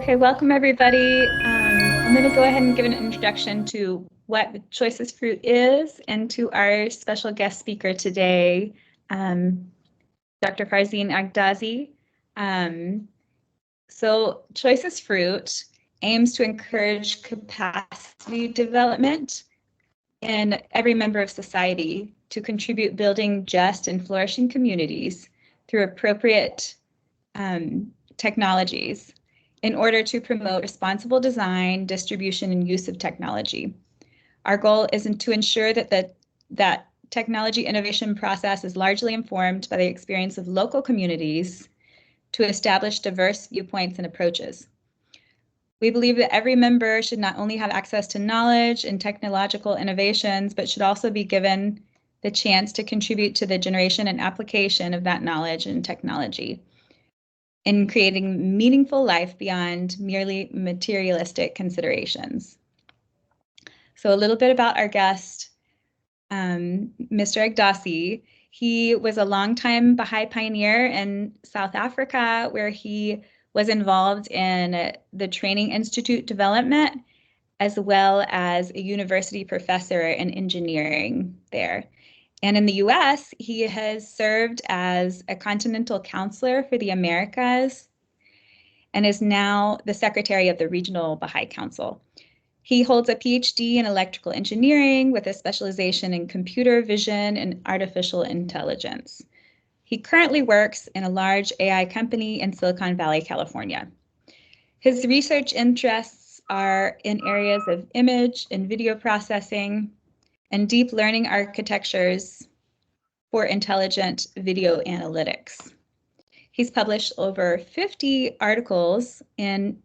Okay, welcome everybody. I'm going to go ahead and give an introduction to what Choices Fruit is and to our special guest speaker today, Dr. Farzin Aghdasi. So Choices Fruit aims to encourage capacity development in every member of society to contribute building just and flourishing communities through appropriate technologies in order to promote responsible design, distribution, and use of technology. Our goal is to ensure that technology innovation process is largely informed by the experience of local communities to establish diverse viewpoints and approaches. We believe that every member should not only have access to knowledge and technological innovations, but should also be given the chance to contribute to the generation and application of that knowledge and technology in creating meaningful life beyond merely materialistic considerations. So a little bit about our guest, Mr. Aghdasi. He was a longtime Baha'i pioneer in South Africa, where he was involved in the Training Institute development, as well as a university professor in engineering there. And in the US, he has served as a continental counselor for the Americas and is now the secretary of the Regional Baha'i Council. He holds a PhD in electrical engineering with a specialization in computer vision and artificial intelligence. He currently works in a large AI company in Silicon Valley, California. His research interests are in areas of image and video processing and deep learning architectures for intelligent video analytics. He's published over 50 articles in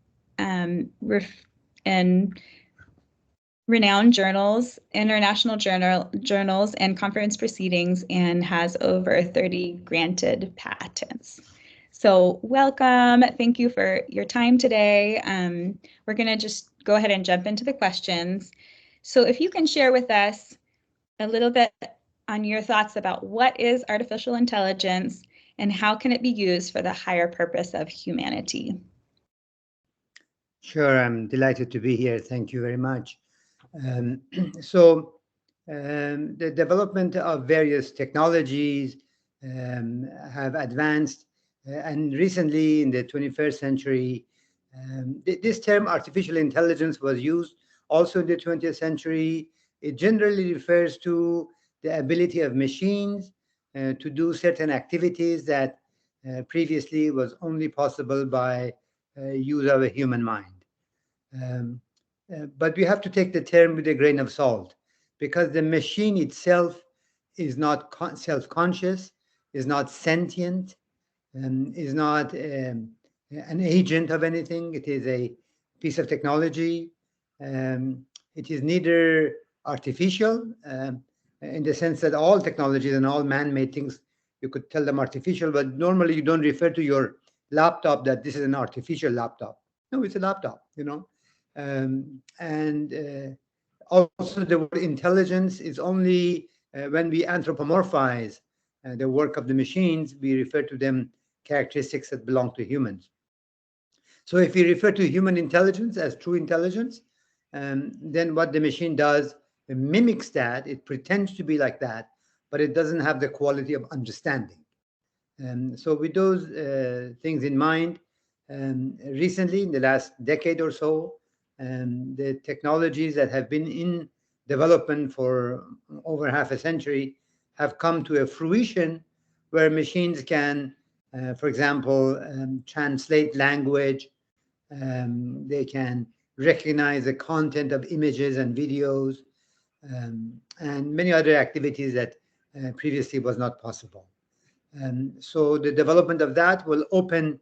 renowned journals, international journals, and conference proceedings, and has over 30 granted patents. So welcome. Thank you for your time today. We're going to just go ahead and jump into the questions. So if you can share with us a little bit on your thoughts about what is artificial intelligence and how can it be used for the higher purpose of humanity? Sure, I'm delighted to be here. Thank you very much. The development of various technologies have advanced, and recently in the 21st century, this term artificial intelligence was used also in the 20th century. It generally refers to the ability of machines to do certain activities that previously was only possible by use of a human mind. But we have to take the term with a grain of salt, because the machine itself is not self-conscious, is not sentient, is not an agent of anything. It is a piece of technology. It is neither artificial, in the sense that all technologies and all man-made things, you could tell them artificial, but normally you don't refer to your laptop that this is an artificial laptop. No, it's a laptop, also the word intelligence is only when we anthropomorphize the work of the machines, we refer to them characteristics that belong to humans. So if we refer to human intelligence as true intelligence, then what the machine does, it mimics that, it pretends to be like that, but it doesn't have the quality of understanding. So with those things in mind, recently in the last decade or so, the technologies that have been in development for over half a century have come to a fruition where machines can, for example, translate language. They can recognize the content of images and videos, and many other activities that previously was not possible. So the development of that will open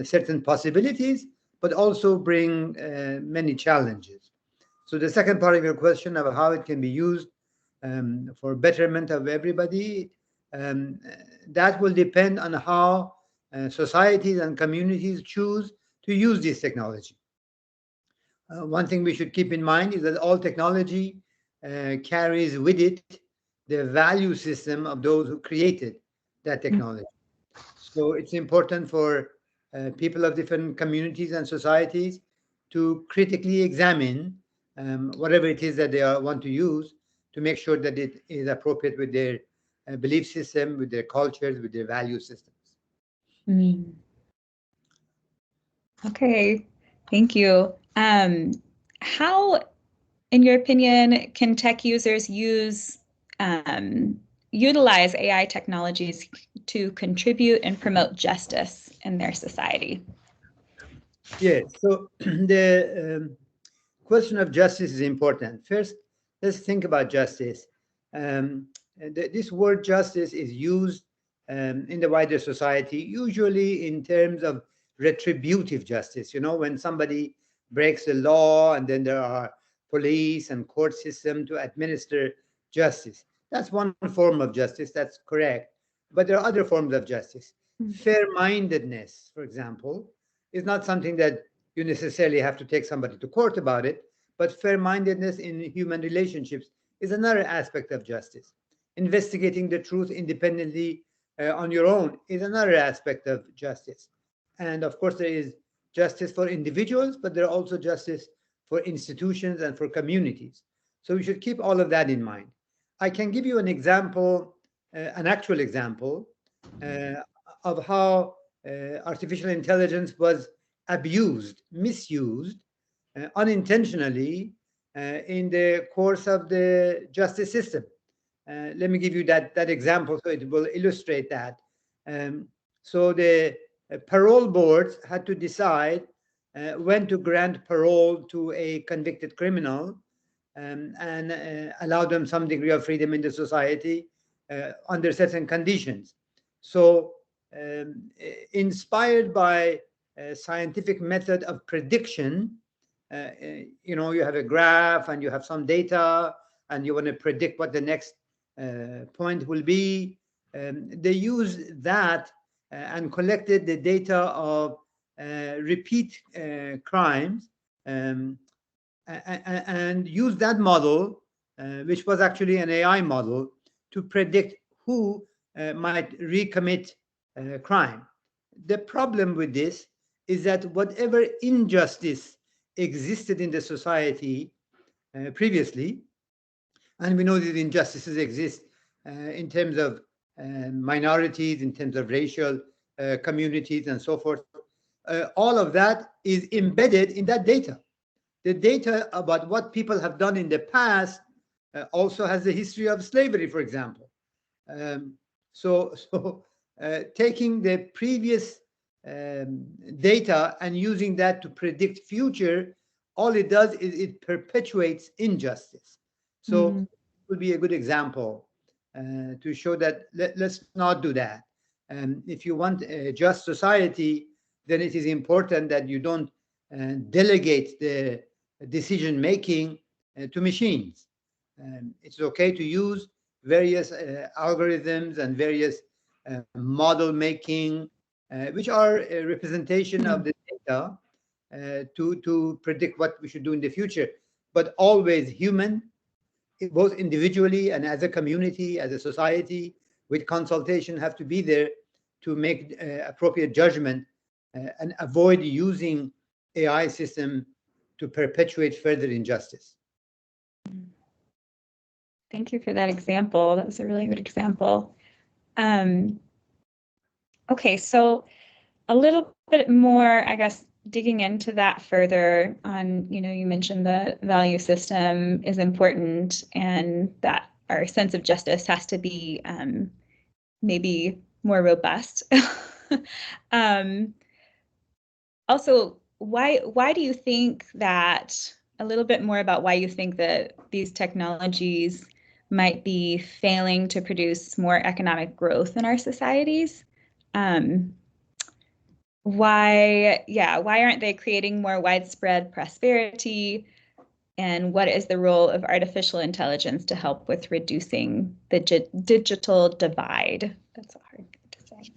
certain possibilities, but also bring many challenges. So the second part of your question of how it can be used for betterment of everybody, that will depend on how societies and communities choose to use this technology. One thing we should keep in mind is that all technology carries with it the value system of those who created that technology. So it's important for people of different communities and societies to critically examine whatever it is that they want to use to make sure that it is appropriate with their belief system, with their cultures, with their value systems. Mm. Okay, thank you. How, in your opinion, can tech users utilize AI technologies to contribute and promote justice in their society? Yes, so the question of justice is important. First, let's think about justice. This word justice is used in the wider society, usually in terms of retributive justice. You know, when somebody breaks the law and then there are police and court system to administer justice. That's one form of justice, that's correct. But there are other forms of justice. Fair-mindedness, for example, is not something that you necessarily have to take somebody to court about it, but fair-mindedness in human relationships is another aspect of justice. Investigating the truth independently on your own is another aspect of justice. And of course, there is justice for individuals, but there are also justice for institutions and for communities. So we should keep all of that in mind. I can give you an example, an actual example of how artificial intelligence was abused, misused unintentionally in the course of the justice system. Let me give you that example so it will illustrate that. So the parole boards had to decide when to grant parole to a convicted criminal and allow them some degree of freedom in the society under certain conditions. So inspired by a scientific method of prediction, you know, you have a graph and you have some data and you want to predict what the next point will be. They use that and collected the data of repeat crimes and used that model, which was actually an AI model, to predict who might recommit crime. The problem with this is that whatever injustice existed in the society previously, and we know that injustices exist in terms of minorities, in terms of racial communities, and so forth. All of that is embedded in that data. The data about what people have done in the past also has the history of slavery, for example. So taking the previous data and using that to predict future, all it does is it perpetuates injustice. So it would be a good example to show that let's not do that. If you want a just society, then it is important that you don't delegate the decision making to machines. It's okay to use various algorithms and various model making, which are a representation of the data to predict what we should do in the future, but always human, both individually and as a community, as a society, with consultation have to be there to make appropriate judgment and avoid using AI system to perpetuate further injustice. Thank you for that example. That was a really good example. Okay, so a little bit more, I guess, digging into that further on, you know, you mentioned the value system is important and that our sense of justice has to be maybe more robust. Also, why do you think that, a little bit more about why you think that these technologies might be failing to produce more economic growth in our societies? Why aren't they creating more widespread prosperity? And what is the role of artificial intelligence to help with reducing the digital divide? That's hard to say.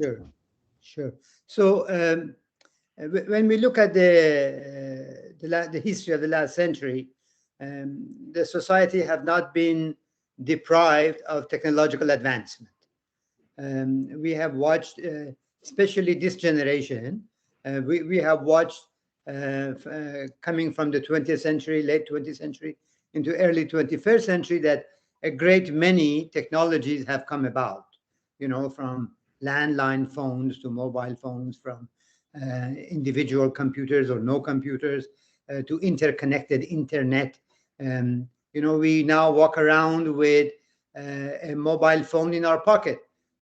Sure. So when we look at the history of the last century, the society have not been deprived of technological advancement. We have watched, especially this generation, We have watched coming from the 20th century, late 20th century, into early 21st century, that a great many technologies have come about, from landline phones to mobile phones, from individual computers or no computers to interconnected internet. We now walk around with a mobile phone in our pocket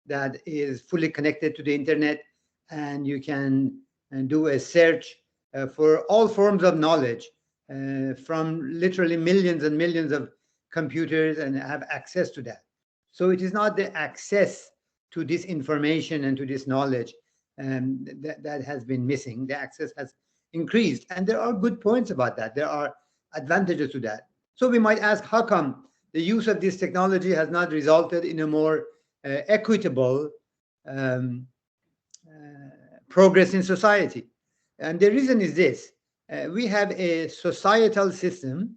that is fully connected to the internet, and you can do a search for all forms of knowledge from literally millions and millions of computers, and have access to that. So it is not the access to this information and to this knowledge that has been missing. The access has increased, and there are good points about that. There are advantages to that. So we might ask, how come the use of this technology has not resulted in a more equitable progress in society? And the reason is this. We have a societal system,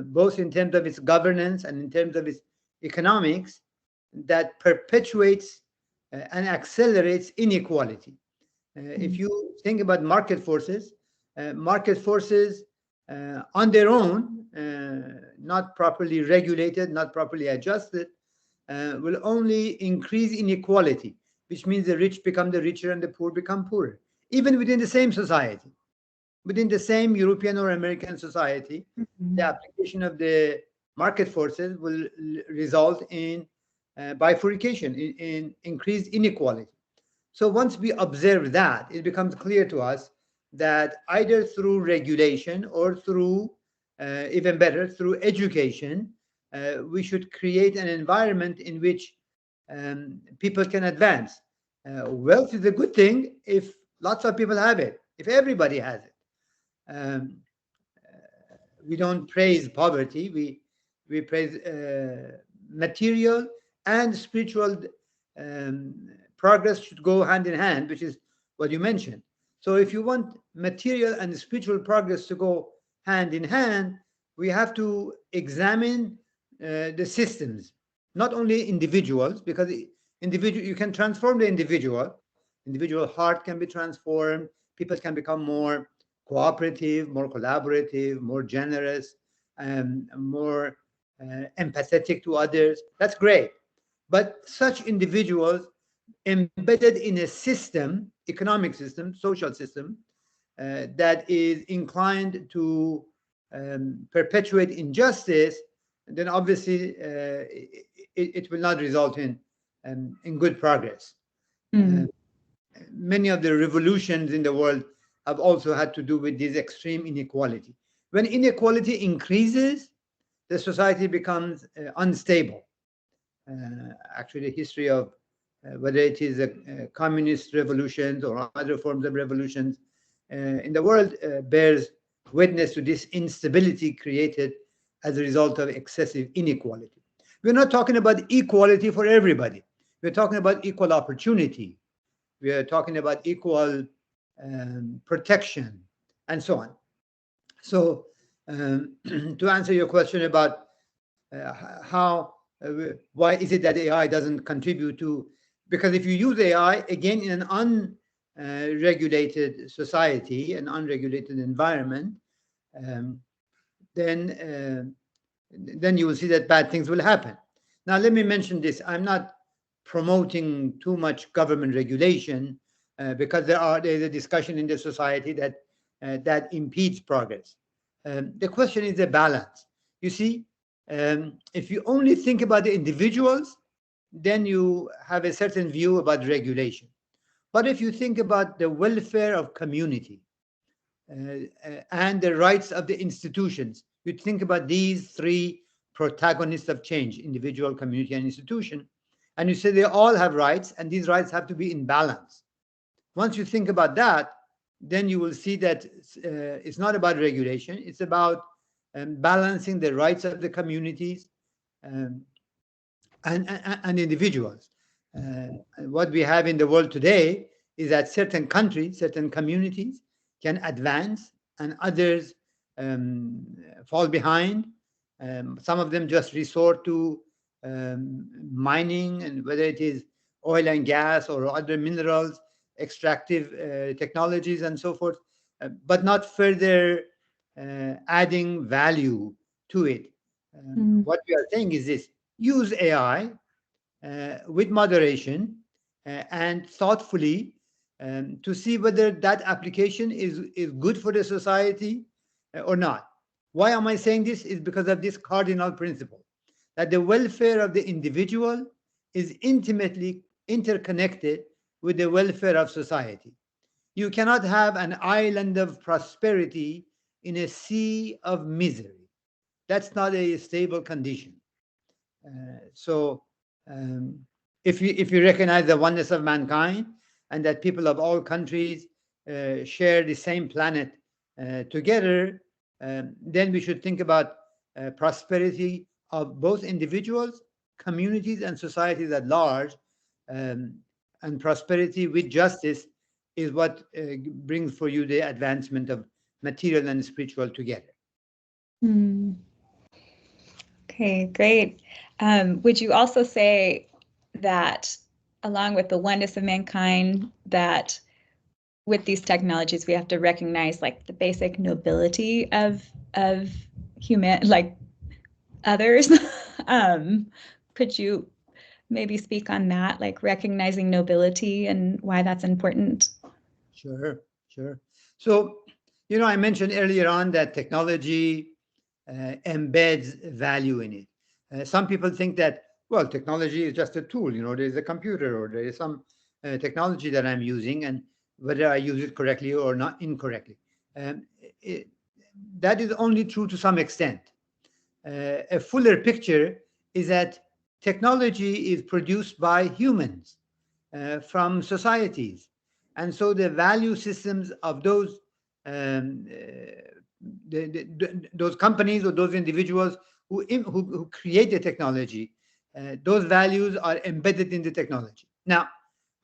both in terms of its governance and in terms of its economics, that perpetuates and accelerates inequality. If you think about market forces on their own, not properly regulated, not properly adjusted, will only increase inequality, which means the rich become the richer and the poor become poorer, even within the same society. Within the same European or American society, the application of the market forces will result in bifurcation, in increased inequality. So once we observe that, it becomes clear to us that either through regulation or through, even better, through education, we should create an environment in which people can advance. Wealth is a good thing if lots of people have it, if everybody has it. We don't praise poverty. We praise material and spiritual progress should go hand in hand, which is what you mentioned. So if you want material and spiritual progress to go hand in hand, we have to examine the systems, not only individuals, because you can transform the individual heart can be transformed, people can become more cooperative, more collaborative, more generous, more empathetic to others. That's great. But such individuals embedded in a system, economic system, social system, that is inclined to perpetuate injustice, then obviously it will not result in good progress. Many of the revolutions in the world have also had to do with this extreme inequality. When inequality increases, the society becomes unstable. Actually, the history of whether it is communist revolutions or other forms of revolutions in the world bears witness to this instability created as a result of excessive inequality. We're not talking about equality for everybody. We're talking about equal opportunity. We are talking about equal protection, and so on. So to answer your question about why is it that AI doesn't contribute to, because if you use AI, again, in an unregulated society, an unregulated environment, then you will see that bad things will happen. Now, let me mention this. I'm not promoting too much government regulation because there's a discussion in the society that impedes progress. The question is a balance. You see, if you only think about the individuals, then you have a certain view about regulation. But if you think about the welfare of community and the rights of the institutions, you think about these three protagonists of change: individual, community, and institution, and you say they all have rights, and these rights have to be in balance. Once you think about that, then you will see that it's not about regulation, it's about balancing the rights of the communities and individuals. What we have in the world today is that certain countries, certain communities can advance and others fall behind. Some of them just resort to mining, and whether it is oil and gas or other minerals, extractive technologies and so forth, but not further adding value to it. What we are saying is this: use AI with moderation and thoughtfully to see whether that application is good for the society or not. Why am I saying this? Is because of this cardinal principle that the welfare of the individual is intimately interconnected with the welfare of society. You cannot have an island of prosperity in a sea of misery. That's not a stable condition. So, if you recognize the oneness of mankind and that people of all countries share the same planet together, then we should think about prosperity of both individuals, communities, and societies at large. And prosperity with justice is what brings for you the advancement of material and spiritual together. Okay, great. Would you also say that, along with the oneness of mankind, that with these technologies we have to recognize like the basic nobility of human, like others? Could you maybe speak on that, like recognizing nobility and why that's important? Sure, sure. So, I mentioned earlier on that technology embeds value in it. Some people think that, well, technology is just a tool. There's a computer or there is some technology that I'm using, and whether I use it correctly or not incorrectly. It, that is only true to some extent. A fuller picture is that technology is produced by humans from societies. And so the value systems of those those companies or those individuals who create the technology, those values are embedded in the technology. Now,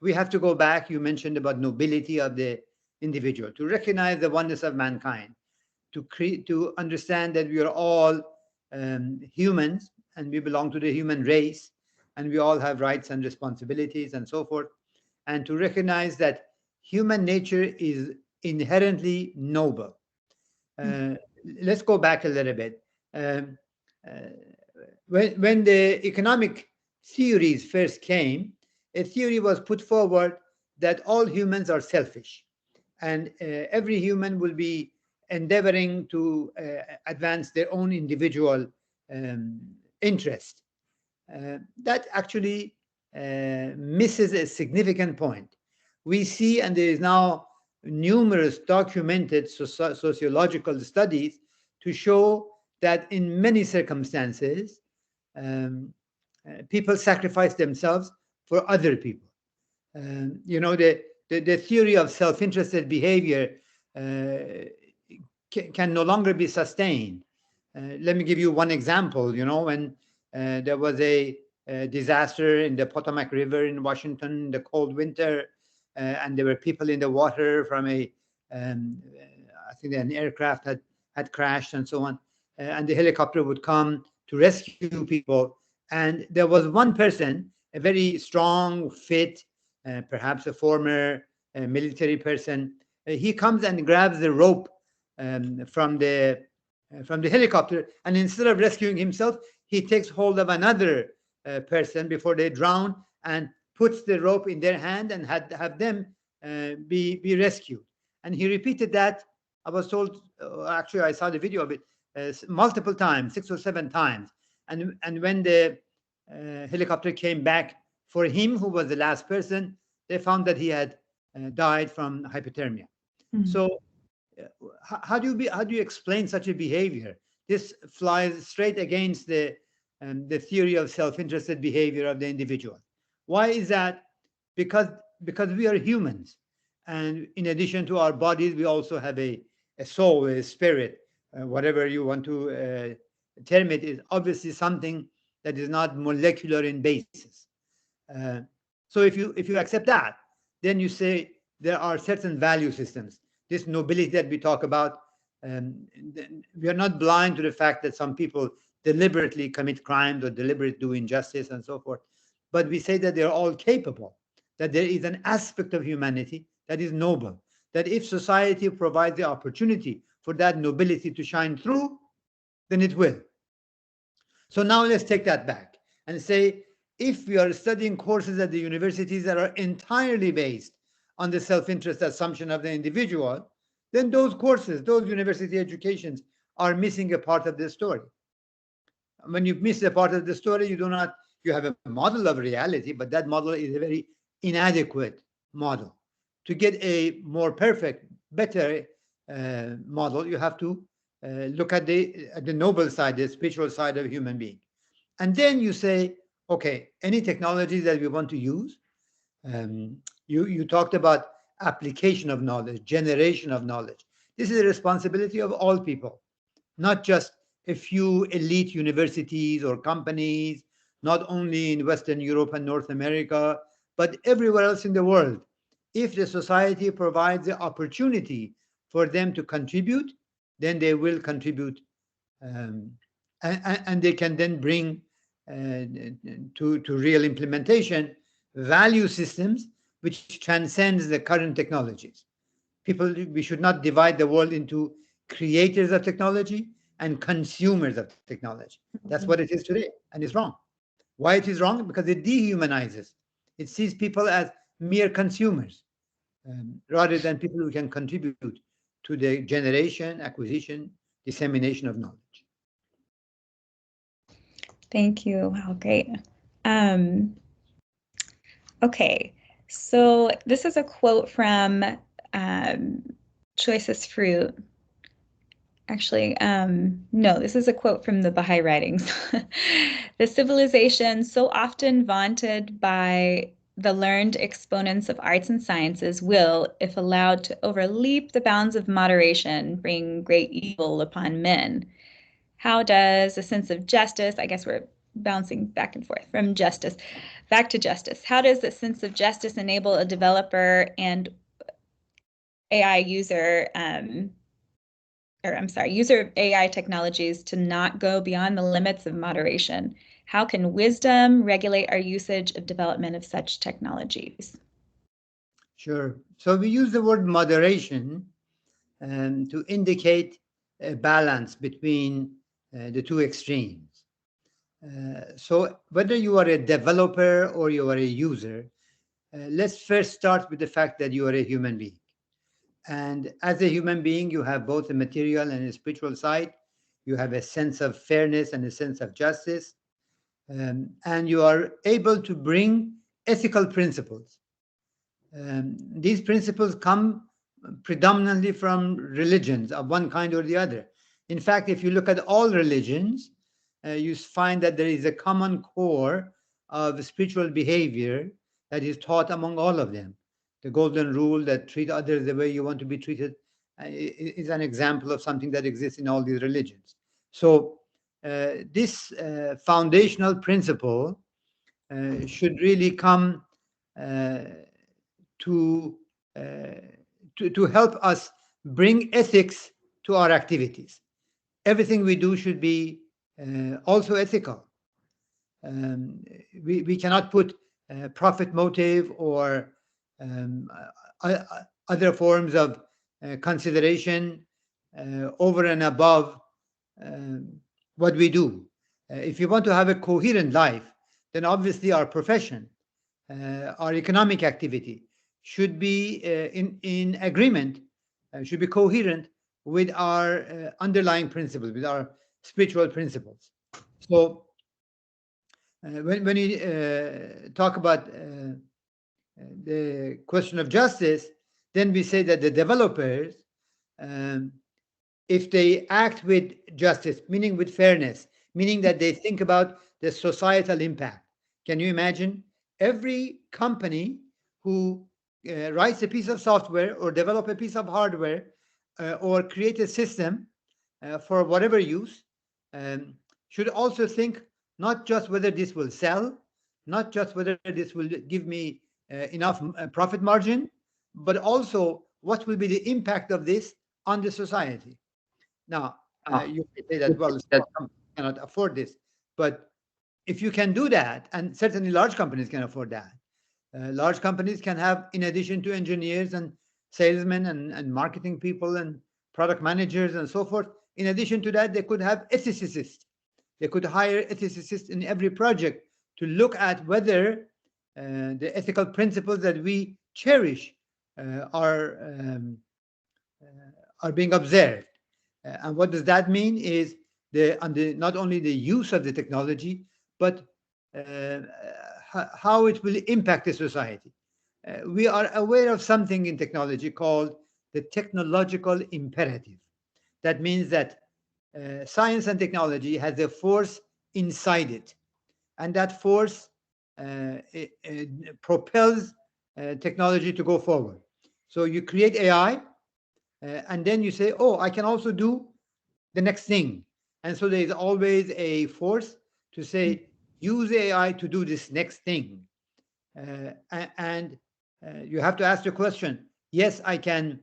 we have to go back. You mentioned about nobility of the individual, to recognize the oneness of mankind, to understand that we are all humans and we belong to the human race, and we all have rights and responsibilities and so forth, and to recognize that human nature is inherently noble. Let's go back a little bit. When the economic theories first came, a theory was put forward that all humans are selfish, and every human will be endeavoring to advance their own individual interest. That actually misses a significant point. We see, and there is now numerous documented sociological studies to show that in many circumstances, people sacrifice themselves for other people. The theory of self-interested behavior can no longer be sustained. Let me give you one example. When there was a disaster in the Potomac River in Washington, the cold winter, and there were people in the water from I think an aircraft had crashed and so on, and the helicopter would come to rescue people. And there was one person, a very strong, fit, perhaps a former military person. He comes and grabs the rope from the helicopter, and instead of rescuing himself, he takes hold of another person before they drown and puts the rope in their hand and have them be rescued. And he repeated that. I was told, actually, I saw the video of it multiple times, 6 or 7 times. And when the helicopter came back for him, who was the last person, they found that he had died from hypothermia. So how do you explain such a behavior? This flies straight against the theory of self-interested behavior of the individual. Why is that? Because we are humans, and in addition to our bodies, we also have a soul, a spirit, whatever you want to term it. Is obviously something that is not molecular in basis. So if you accept that, then you say there are certain value systems. This nobility that we talk about, we are not blind to the fact that some people deliberately commit crimes or deliberately do injustice and so forth. But we say that they're all capable. that there is an aspect of humanity that is noble, that if society provides the opportunity for that nobility to shine through, then it will. So now let's take that back and say, if we are studying courses at the universities that are entirely based on the self-interest assumption of the individual, then those courses, those university educations are missing a part of the story. When you miss a part of the story, you have a model of reality, but that model is a very inadequate model. To get a more perfect, better model, you have to look at the noble side, the spiritual side of a human being. And then you say, okay, any technology that we want to use, you talked about application of knowledge, generation of knowledge. This is a responsibility of all people, not just a few elite universities or companies, not only in Western Europe and North America, but everywhere else in the world. If the society provides the opportunity for them to contribute, then they will contribute, and they can then bring to real implementation value systems which transcends the current technologies. We should not divide the world into creators of technology and consumers of technology. That's what it is today, and it's wrong. Why it is wrong? Because it dehumanizes. It sees people as mere consumers, rather than people who can contribute to the generation, acquisition, dissemination of knowledge. Thank you. Wow, great. Okay, so this is a quote from Choicest Fruit. Actually, no, this is a quote from the Baha'i writings. The civilization so often vaunted by the learned exponents of arts and sciences will, if allowed to overleap the bounds of moderation, bring great evil upon men. How does a sense of justice, I guess we're bouncing back and forth from justice, back to justice. How does a sense of justice enable a developer and AI user, user of AI technologies to not go beyond the limits of moderation? How can wisdom regulate our usage of development of such technologies? Sure. So we use the word moderation to indicate a balance between the two extremes. So whether you are a developer or you are a user, let's first start with the fact that you are a human being. And as a human being, you have both a material and a spiritual side. You have a sense of fairness and a sense of justice. And you are able to bring ethical principles. These principles come predominantly from religions of one kind or the other. In fact, if you look at all religions, you find that there is a common core of spiritual behavior that is taught among all of them. The golden rule that treat others the way you want to be treated is an example of something that exists in all these religions. So this foundational principle should really come to help us bring ethics to our activities. Everything we do should be also ethical. We cannot put profit motive or other forms of consideration over and above what we do. If you want to have a coherent life, then obviously our profession, our economic activity should be in agreement, should be coherent with our underlying principles, with our spiritual principles. So when you talk about the question of justice, then we say that the developers, if they act with justice, meaning with fairness, meaning that they think about the societal impact. Can you imagine every company who writes a piece of software or develop a piece of hardware or create a system for whatever use should also think not just whether this will sell, not just whether this will give me enough profit margin, but also what will be the impact of this on the society. Now, you may say that, well, some cannot afford this, but if you can do that, and certainly large companies can afford that, Large companies can have, in addition to engineers and salesmen and marketing people and product managers and so forth, in addition to that, they could have ethicists. They could hire ethicists in every project to look at whether the ethical principles that we cherish are being observed. And what does that mean is not only the use of the technology, but how it will impact the society. We are aware of something in technology called the technological imperative. That means that science and technology has a force inside it, and that force propels technology to go forward. So you create AI, and then you say, oh, I can also do the next thing. And so there is always a force to say, use AI to do this next thing. And you have to ask the question, yes, I can.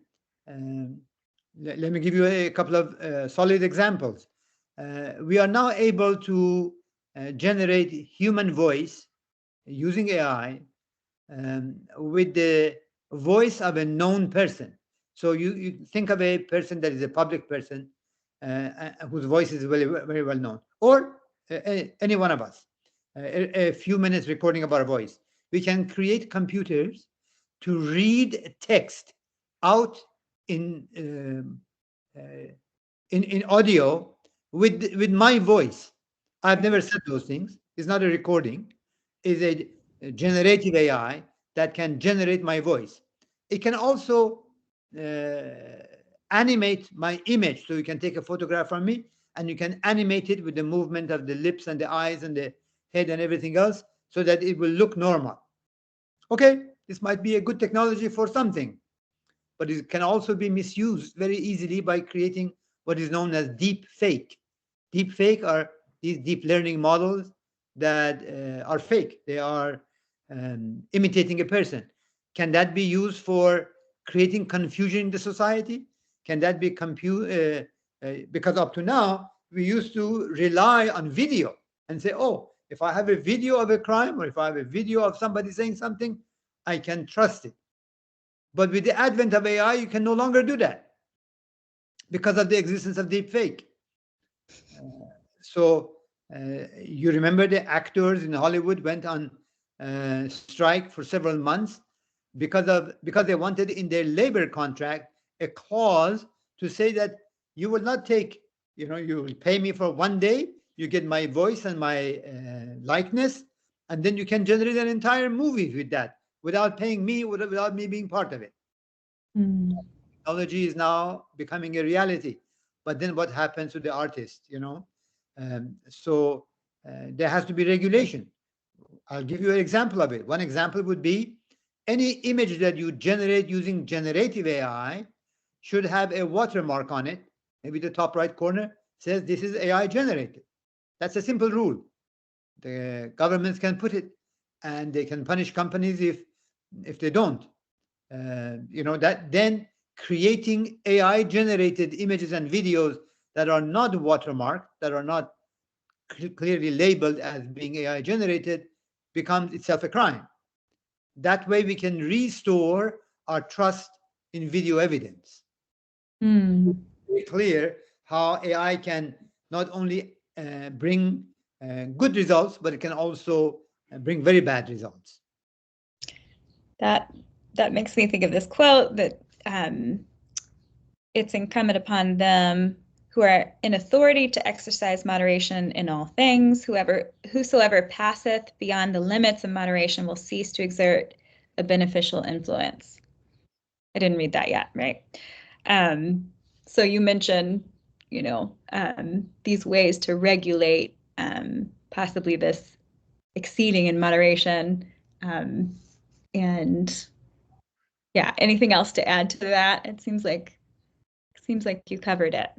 Let me give you a couple of solid examples. We are now able to generate human voice using AI with the voice of a known person. So you think of a person that is a public person whose voice is very, very well known, or any one of us, a few minutes recording of our voice. We can create computers to read text out in audio with my voice. I've never said those things. It's not a recording. It's a generative AI that can generate my voice. It can also animate my image. So you can take a photograph from me and you can animate it with the movement of the lips and the eyes and the head and everything else so that it will look normal. Okay, this might be a good technology for something, but it can also be misused very easily by creating what is known as deep fake. Deep fake are these deep learning models that are fake. They are imitating a person. Can that be used for creating confusion in the society? Can that be because up to now, we used to rely on video and say, oh, if I have a video of a crime or if I have a video of somebody saying something, I can trust it. But with the advent of AI, you can no longer do that because of the existence of deepfake. So you remember the actors in Hollywood went on strike for several months because they wanted in their labor contract a clause to say that you will not take, you will pay me for 1 day, you get my voice and my likeness, and then you can generate an entire movie with that without paying me, without me being part of it. Technology is now becoming a reality, but then what happens to the artist? So there has to be regulation. I'll give you an example of it. One example would be any image that you generate using generative AI should have a watermark on it. Maybe the top right corner says this is AI generated. That's a simple rule. The governments can put it, and they can punish companies if they don't. That then creating AI generated images and videos that are not watermarked, that are not clearly labeled as being AI generated, becomes itself a crime. That way we can restore our trust in video evidence. It's very clear how AI can not only bring good results, but it can also bring very bad results. That makes me think of this quote that it's incumbent upon them who are in authority to exercise moderation in all things. Whosoever passeth beyond the limits of moderation will cease to exert a beneficial influence. I didn't read that yet, right? So you mentioned, these ways to regulate possibly this exceeding in moderation. And yeah, anything else to add to that? It seems like you covered it.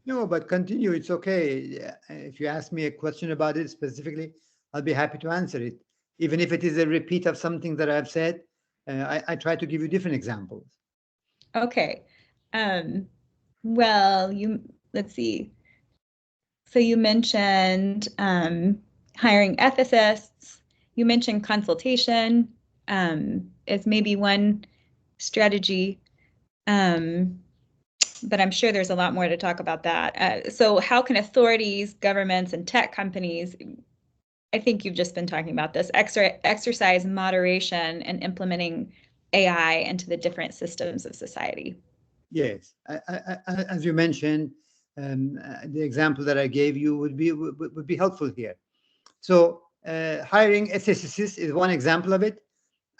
No, but continue. It's okay. If you ask me a question about it specifically, I'll be happy to answer it. Even if it is a repeat of something that I've said, I try to give you different examples. Okay. Well, let's see. So you mentioned hiring ethicists You mentioned consultation as maybe one strategy, but I'm sure there's a lot more to talk about that. So how can authorities, governments, and tech companies, I think you've just been talking about this, exercise moderation and implementing AI into the different systems of society? Yes, as you mentioned, the example that I gave you would be helpful here. So hiring ethicists is one example of it.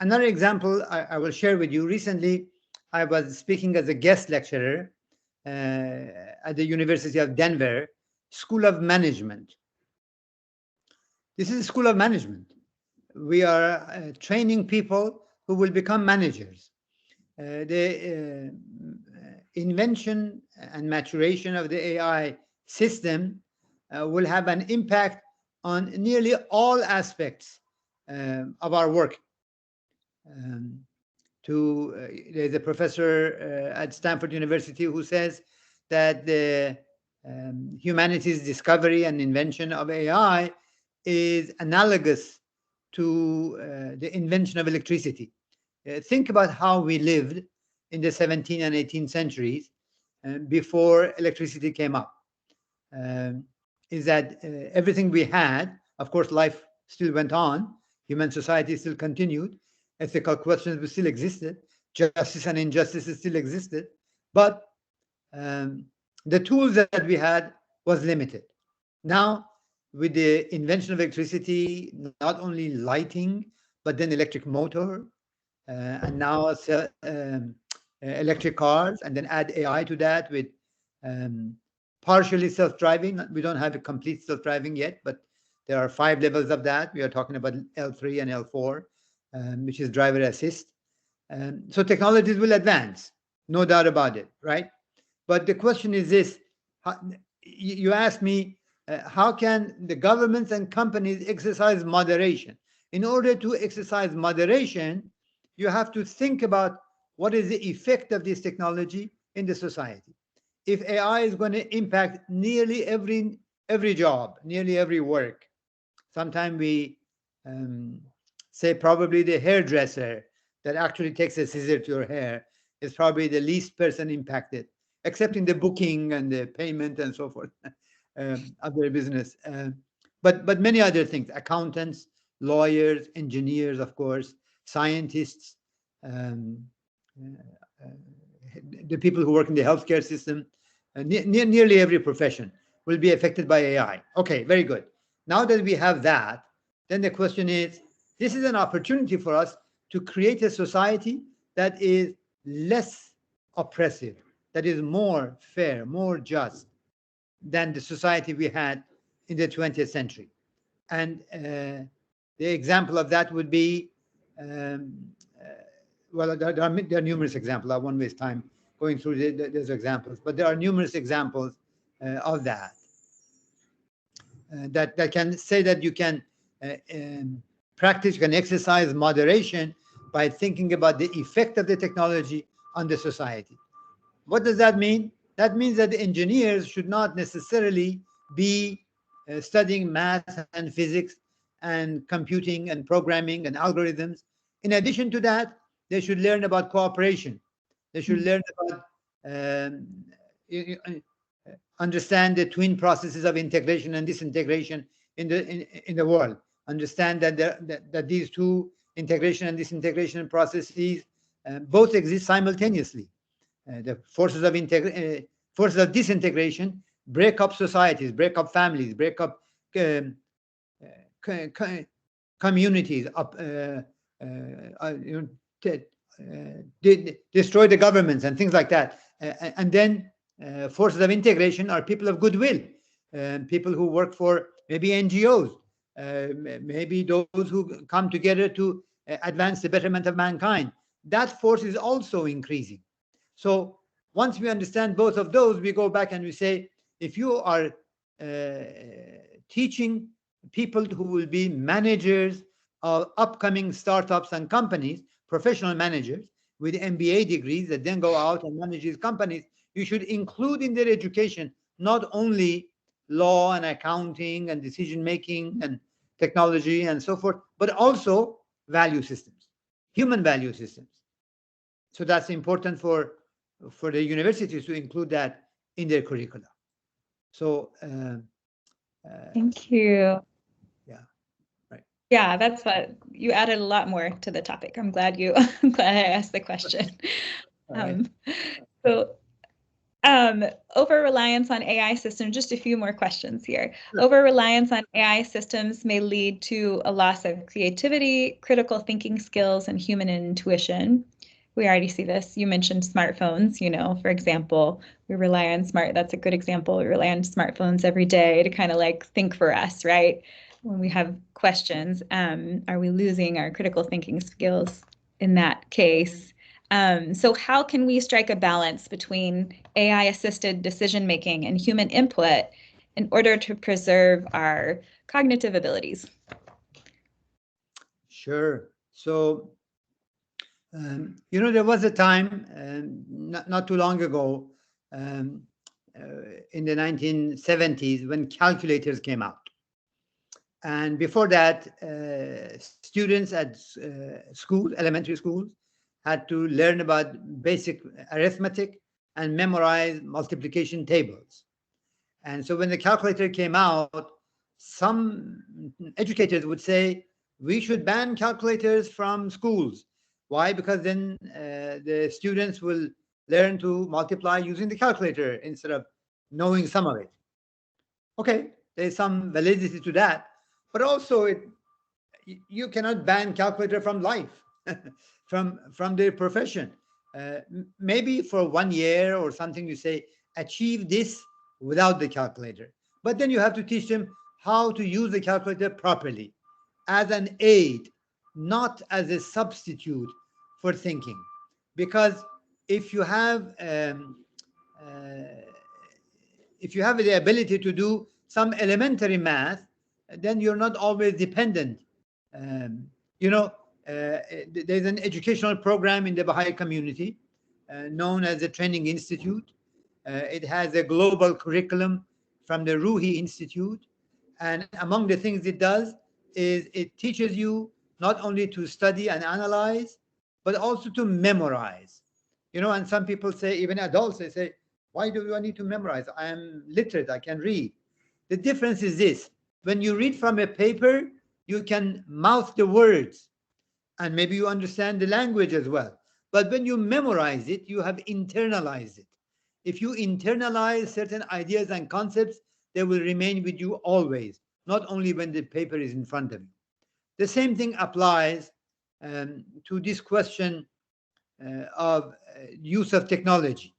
Another example I will share with you. Recently, I was speaking as a guest lecturer at the University of Denver School of Management. This is a school of management. We are training people who will become managers. The invention and maturation of the AI system will have an impact on nearly all aspects of our work. There's a professor at Stanford University who says that the humanity's discovery and invention of AI is analogous to the invention of electricity. Think about how we lived in the 17th and 18th centuries before electricity came up. Is that everything we had, of course, life still went on, human society still continued, ethical questions still existed, justice and injustice still existed, but the tools that we had was limited. Now, with the invention of electricity, not only lighting, but then electric motor, and now electric cars, and then add AI to that with partially self-driving. We don't have a complete self-driving yet, but there are 5 levels of that. We are talking about L3 and L4, which is driver assist. So technologies will advance, no doubt about it, right? But the question is this: you asked me, how can the governments and companies exercise moderation? In order to exercise moderation, you have to think about what is the effect of this technology in the society. If AI is going to impact nearly every job, nearly every work, sometimes we say probably the hairdresser that actually takes a scissor to your hair is probably the least person impacted, except in the booking and the payment and so forth of their business. But many other things: accountants, lawyers, engineers, of course, scientists, the people who work in the healthcare system, nearly every profession will be affected by AI. Okay, very good. Now that we have that, then the question is, this is an opportunity for us to create a society that is less oppressive, that is more fair, more just than the society we had in the 20th century. And the example of that would be, well, there are numerous examples. I won't waste time going through those examples, but there are numerous examples of that. That can say that you can practice, you can exercise moderation by thinking about the effect of the technology on the society. What does that mean? That means that the engineers should not necessarily be studying math and physics and computing and programming and algorithms. In addition to that, they should learn about cooperation. They should learn about understand the twin processes of integration and disintegration in the world. Understand that that these two integration and disintegration processes both exist simultaneously. The forces of disintegration break up societies, break up families, break up communities, destroy the governments and things like that. And then forces of integration are people of goodwill, people who work for maybe NGOs, maybe those who come together to advance the betterment of mankind. That force is also increasing. So once we understand both of those, we go back and we say, if you are teaching people who will be managers of upcoming startups and companies, professional managers with MBA degrees that then go out and manage these companies, you should include in their education not only law and accounting and decision making and technology and so forth, but also value systems, human value systems. So that's important for the universities to include that in their curricula. So thank you. yeah, right. Yeah, that's what you added a lot more to the topic. I'm glad I'm glad I asked the question. Right. So over-reliance on AI systems, just a few more questions here. Sure. Over-reliance on AI systems may lead to a loss of creativity, critical thinking skills, and human intuition. We already see this. You mentioned smartphones, for example, that's a good example. We rely on smartphones every day to kind of like think for us, right? When we have questions, are we losing our critical thinking skills in that case? So how can we strike a balance between AI-assisted decision-making and human input in order to preserve our cognitive abilities? Sure. So, there was a time, not too long ago, in the 1970s, when calculators came out. And before that, students at schools, elementary schools, had to learn about basic arithmetic and memorize multiplication tables. And so when the calculator came out, some educators would say, we should ban calculators from schools. Why? Because then the students will learn to multiply using the calculator instead of knowing some of it. Okay, there's some validity to that. But also, you cannot ban calculator from life, from their profession. Maybe for 1 year or something, you say, achieve this without the calculator. But then you have to teach them how to use the calculator properly as an aid, not as a substitute for thinking. Because if you have the ability to do some elementary math, then you're not always dependent. There's an educational program in the Baha'i community known as the Training Institute. It has a global curriculum from the Ruhi Institute. And among the things it does is it teaches you not only to study and analyze, but also to memorize. And some people say, even adults, they say, why do I need to memorize? I am literate, I can read. The difference is this: when you read from a paper, you can mouth the words and maybe you understand the language as well. But when you memorize it, you have internalized it. If you internalize certain ideas and concepts, they will remain with you always, not only when the paper is in front of you. The same thing applies to this question of use of technology.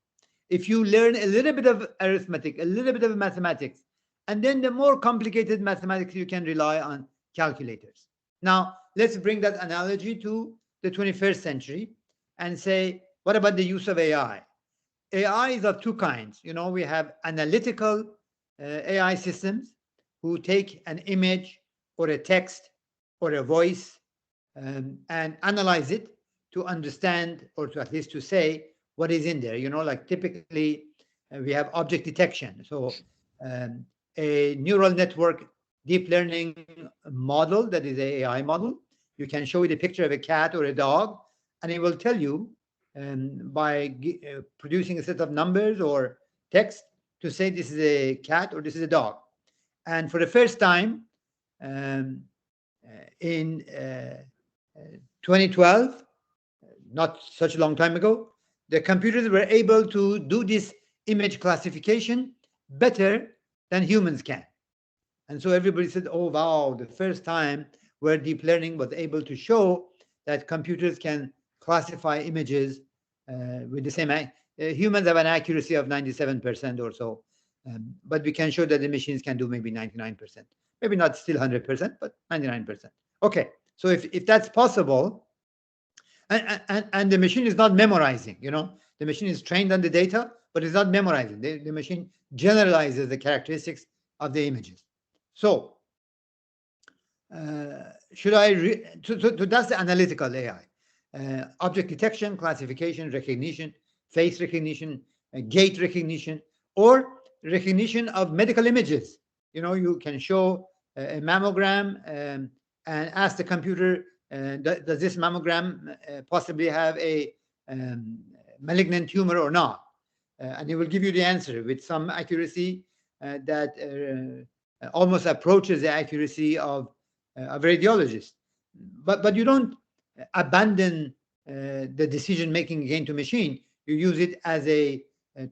If you learn a little bit of arithmetic, a little bit of mathematics, and then the more complicated mathematics, you can rely on calculators. Now, let's bring that analogy to the 21st century and say, what about the use of AI? AI is of two kinds. We have analytical AI systems who take an image or a text or a voice and analyze it to understand, or to at least to say what is in there. Like typically we have object detection. So a neural network deep learning model, that is an AI model, you can show it a picture of a cat or a dog, and it will tell you by producing a set of numbers or text to say this is a cat or this is a dog. And for the first time in 2012, not such a long time ago, the computers were able to do this image classification better than humans can. And so everybody said, oh, wow, the first time where deep learning was able to show that computers can classify images with the same, humans have an accuracy of 97% or so, but we can show that the machines can do maybe 99%. Maybe not still 100%, but 99%. Okay, so if that's possible, and the machine is not memorizing, the machine is trained on the data, but it's not memorizing. The machine generalizes the characteristics of the images. So should I so that's the analytical AI. Object detection, classification, recognition, face recognition, gait recognition, or recognition of medical images. You can show a mammogram and ask the computer, does this mammogram possibly have a malignant tumor or not? And it will give you the answer with some accuracy that almost approaches the accuracy of a radiologist. But you don't abandon the decision making again to machine. You use it as a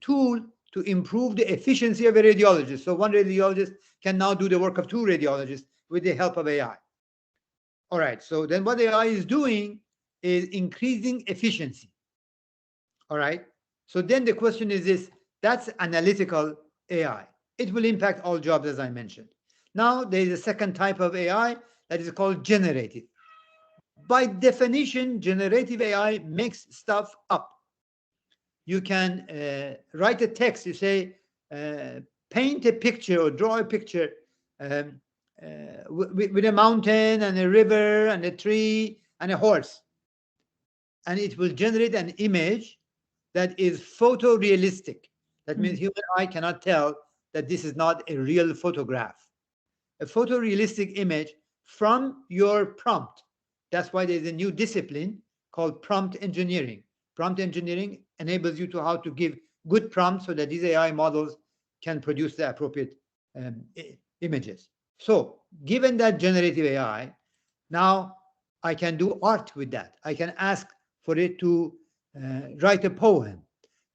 tool to improve the efficiency of a radiologist. So one radiologist can now do the work of two radiologists with the help of AI. All right, so then what AI is doing is increasing efficiency. All right, so then the question is this, that's analytical AI. It will impact all jobs, as I mentioned. Now, there is a second type of AI that is called generative. By definition, generative AI makes stuff up. You can write a text, you say, paint a picture or draw a picture with a mountain and a river and a tree and a horse. And it will generate an image that is photorealistic. That means human eye cannot tell that this is not a real photograph. A photorealistic image from your prompt. That's why there's a new discipline called prompt engineering. Prompt engineering enables you to how to give good prompts so that these AI models can produce the appropriate images. So given that generative AI, now I can do art with that. I can ask for it to write a poem,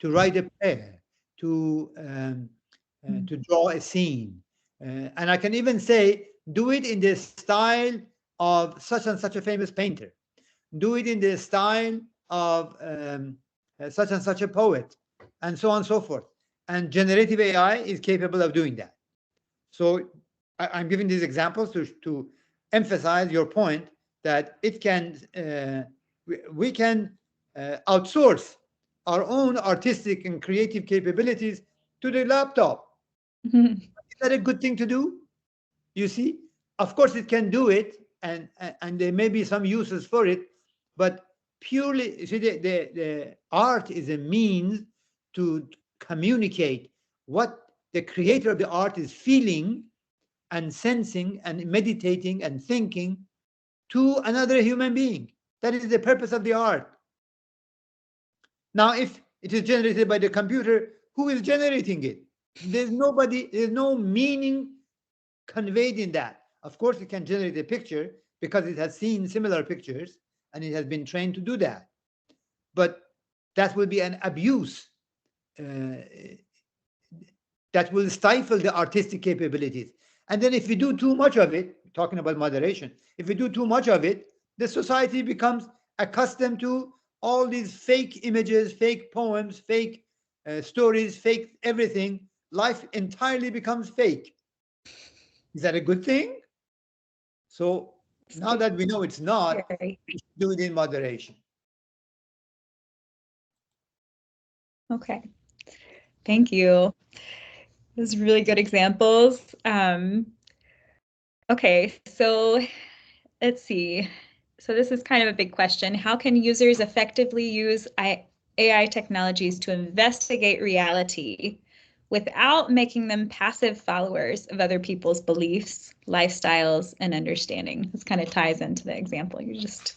to write a prayer, to draw a scene. And I can even say, do it in the style of such and such a famous painter. Do it in the style of such and such a poet, and so on and so forth. And generative AI is capable of doing that. So I'm giving these examples to emphasize your point that it can, we can outsource our own artistic and creative capabilities to the laptop. Is that a good thing to do? You see, of course it can do it, and there may be some uses for it, but purely, you see, the art is a means to communicate what the creator of the art is feeling and sensing and meditating and thinking to another human being. That is the purpose of the art. Now, if it is generated by the computer, who is generating it? There's nobody, there's no meaning conveyed in that. Of course, it can generate a picture because it has seen similar pictures and it has been trained to do that. But that will be an abuse that will stifle the artistic capabilities. And then if we do too much of it, talking about moderation, if we do too much of it, the society becomes accustomed to all these fake images, fake poems, fake stories, fake everything. Life entirely becomes fake. Is that a good thing? So now that we know it's not, we should do it in moderation. Okay, thank you. Those really good examples. Okay, so let's see. So this is kind of a big question. How can users effectively use AI technologies to investigate reality without making them passive followers of other people's beliefs, lifestyles, and understanding? This kind of ties into the example you just.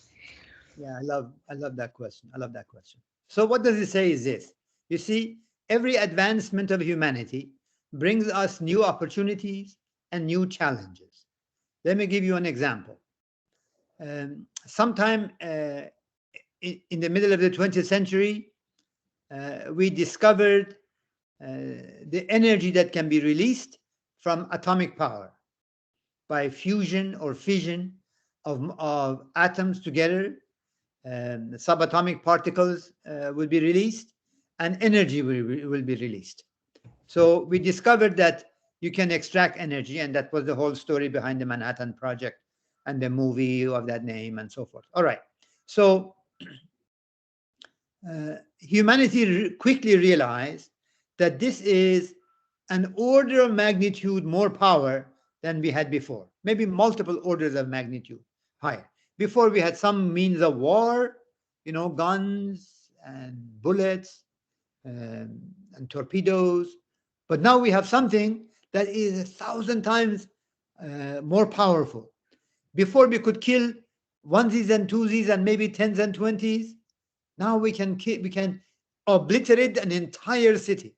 Yeah, I love that question. I love that question. So what does it say is this? You see, every advancement of humanity brings us new opportunities and new challenges. Let me give you an example. Sometime in the middle of the 20th century, we discovered the energy that can be released from atomic power by fusion or fission of atoms together. Subatomic particles will be released and energy will be released. So we discovered that you can extract energy, and that was the whole story behind the Manhattan Project and the movie of that name and so forth. All right. So humanity quickly realized that this is an order of magnitude more power than we had before, maybe multiple orders of magnitude higher. Before we had some means of war, guns and bullets and torpedoes. But now we have something that is 1,000 times more powerful. Before we could kill onesies and twosies and maybe tens and twenties. Now we can obliterate an entire city.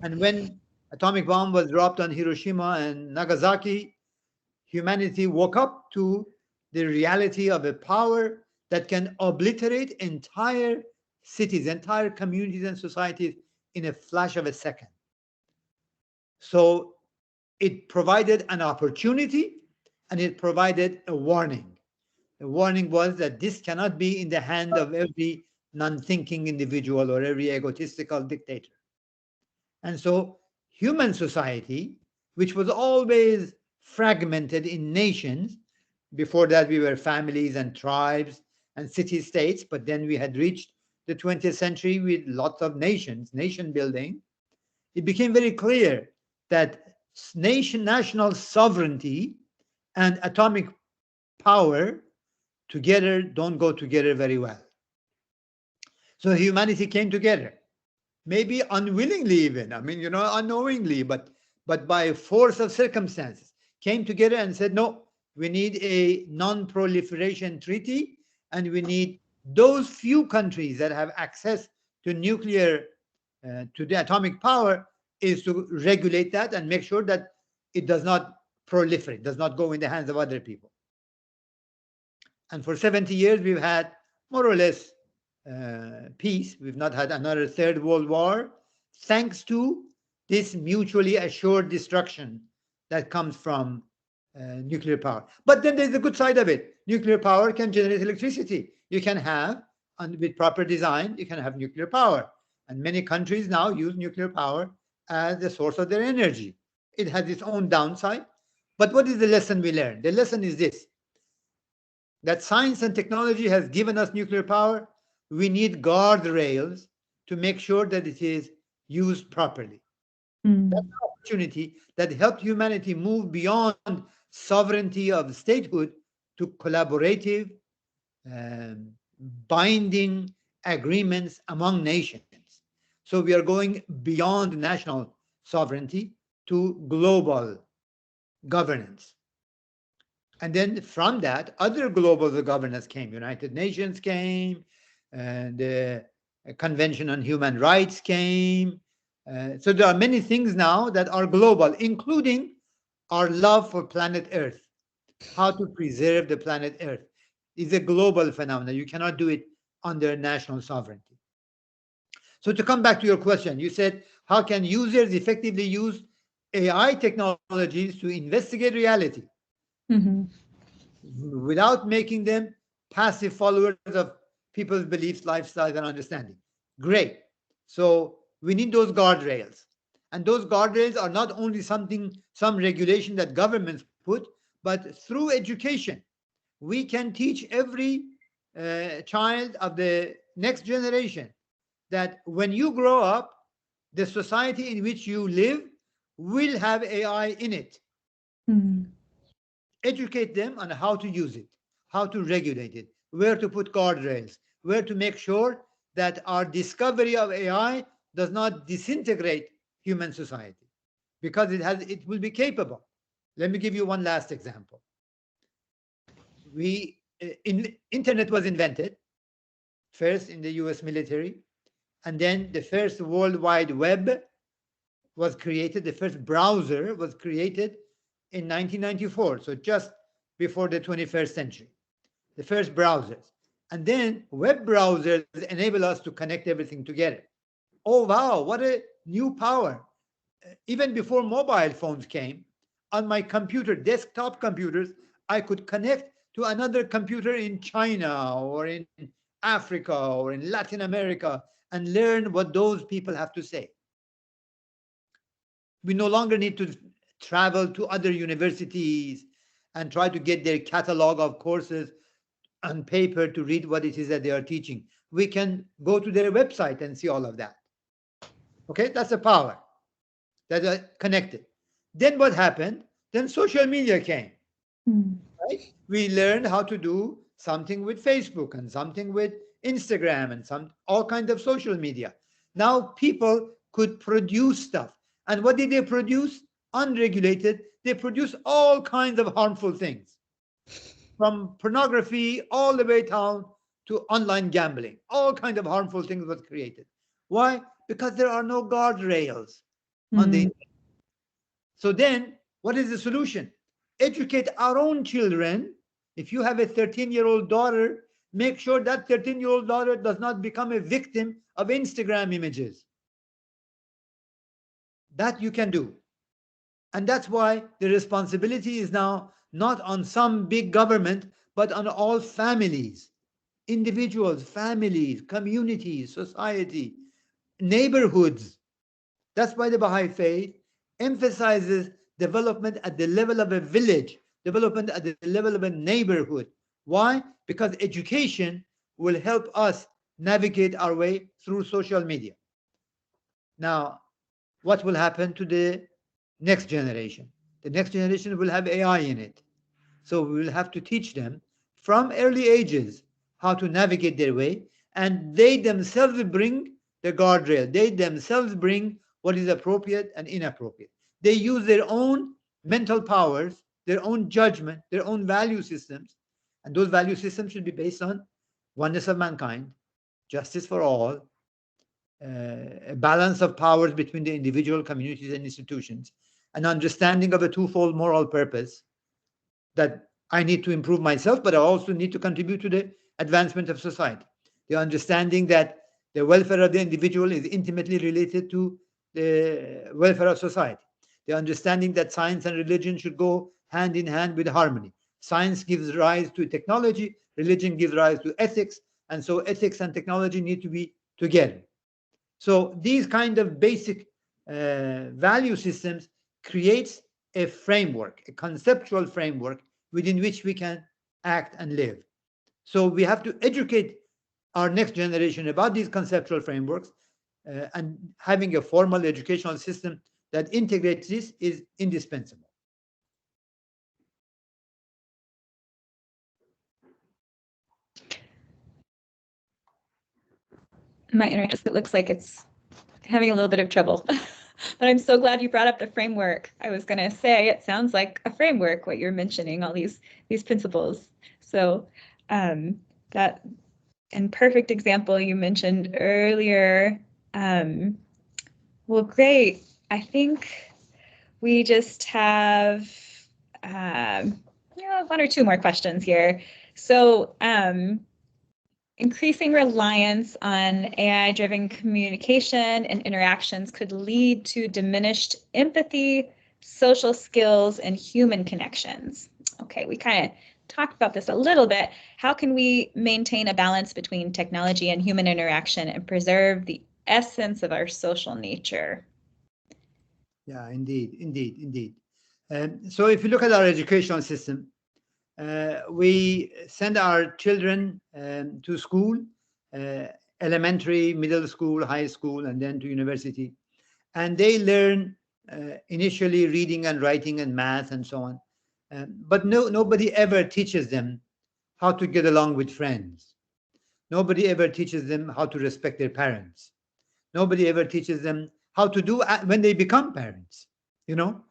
And when atomic bomb was dropped on Hiroshima and Nagasaki, humanity woke up to the reality of a power that can obliterate entire cities, entire communities and societies in a flash of a second. So it provided an opportunity and it provided a warning. The warning was that this cannot be in the hand of every non-thinking individual or every egotistical dictator. And so human society, which was always fragmented in nations, before that we were families and tribes and city-states, but then we had reached the 20th century with lots of nations, nation building. It became very clear that national sovereignty and atomic power together don't go together very well. So humanity came together, maybe unwillingly even, unknowingly, but by force of circumstances, came together and said, no, we need a non-proliferation treaty, and we need those few countries that have access to nuclear, to the atomic power, is to regulate that and make sure that it does not proliferate, does not go in the hands of other people. And for 70 years, we've had more or less peace. We've not had another third world war, thanks to this mutually assured destruction that comes from nuclear power. But then there's the good side of it. Nuclear power can generate electricity. You can have, and with proper design, you can have nuclear power. And many countries now use nuclear power as the source of their energy. It has its own downside. But what is the lesson we learned? The lesson is this: that science and technology has given us nuclear power. We need guardrails to make sure that it is used properly. That's an opportunity that helped humanity move beyond sovereignty of statehood to collaborative, binding agreements among nations. So we are going beyond national sovereignty to global governance. And then from that, other global governance came. United Nations came, and the Convention on Human Rights came. So there are many things now that are global, including our love for planet Earth. How to preserve the planet Earth is a global phenomenon. You cannot do it under national sovereignty. So to come back to your question, you said, how can users effectively use AI technologies to investigate reality? Without making them passive followers of people's beliefs, lifestyles, and understanding. Great. So we need those guardrails. And those guardrails are not only some regulation that governments put, but through education. We can teach every child of the next generation that when you grow up, the society in which you live will have AI in it. Educate them on how to use it, how to regulate it, where to put guardrails, where to make sure that our discovery of AI does not disintegrate human society, because it will be capable. Let me give you one last example. Internet was invented first in the US military, and then the first World Wide Web was created. The first browser was created in 1994, so just before the 21st century, the first browsers. And then web browsers enable us to connect everything together. Oh, wow, what a new power. Even before mobile phones came, on my computer, desktop computers, I could connect to another computer in China or in Africa or in Latin America and learn what those people have to say. We no longer need to travel to other universities and try to get their catalog of courses on paper to read what it is that they are teaching. We can go to their website and see all of that. Okay, that's a power that are connected. Then what happened? Then social media came. Right? We learned how to do something with Facebook and something with Instagram and all kinds of social media. Now people could produce stuff. And what did they produce? unregulated, they produce all kinds of harmful things, from pornography all the way down to online gambling. All kinds of harmful things were created. Why? Because there are no guardrails on the. So then, what is the solution? Educate our own children. If you have a 13-year-old daughter, make sure that 13-year-old daughter does not become a victim of Instagram images. That you can do. And that's why the responsibility is now not on some big government, but on all families, individuals, families, communities, society, neighborhoods. That's why the Baha'i faith emphasizes development at the level of a village, development at the level of a neighborhood. Why? Because education will help us navigate our way through social media. Now, what will happen to the next generation? The next generation will have AI in it. So we will have to teach them from early ages how to navigate their way, and they themselves bring the guardrail. They themselves bring what is appropriate and inappropriate. They use their own mental powers, their own judgment, their own value systems, and those value systems should be based on oneness of mankind, justice for all, a balance of powers between the individual, communities, and institutions, an understanding of a twofold moral purpose, that I need to improve myself, but I also need to contribute to the advancement of society. The understanding that the welfare of the individual is intimately related to the welfare of society. The understanding that science and religion should go hand in hand with harmony. Science gives rise to technology, religion gives rise to ethics, and so ethics and technology need to be together. So these kind of basic value systems creates a framework, a conceptual framework within which we can act and live. So we have to educate our next generation about these conceptual frameworks, and having a formal educational system that integrates this is indispensable. My internet, it looks like it's having a little bit of trouble. But I'm so glad you brought up the framework. I was going to say it sounds like a framework, what you're mentioning, all these principles. So that, and perfect example you mentioned earlier. Well, great. I think we just have one or two more questions here. So increasing reliance on AI-driven communication and interactions could lead to diminished empathy, social skills, and human connections. Okay, we kind of talked about this a little bit. How can we maintain a balance between technology and human interaction and preserve the essence of our social nature? Yeah, indeed. So if you look at our educational system, we send our children to school, elementary, middle school, high school, and then to university. And they learn initially reading and writing and math and so on. But nobody ever teaches them how to get along with friends. Nobody ever teaches them how to respect their parents. Nobody ever teaches them how to do when they become parents. Young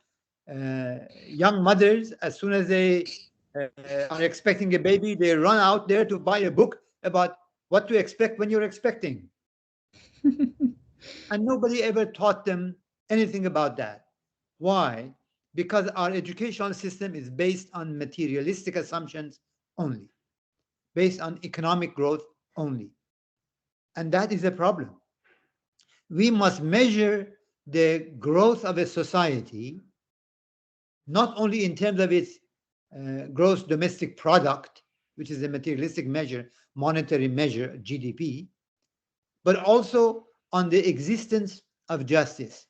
mothers, as soon as they are expecting a baby, they run out there to buy a book about what to expect when you're expecting. And nobody ever taught them anything about that. Why? Because our educational system is based on materialistic assumptions only, based on economic growth only. And that is a problem. We must measure the growth of a society not only in terms of its gross domestic product, which is a materialistic measure, monetary measure, GDP, but also on the existence of justice,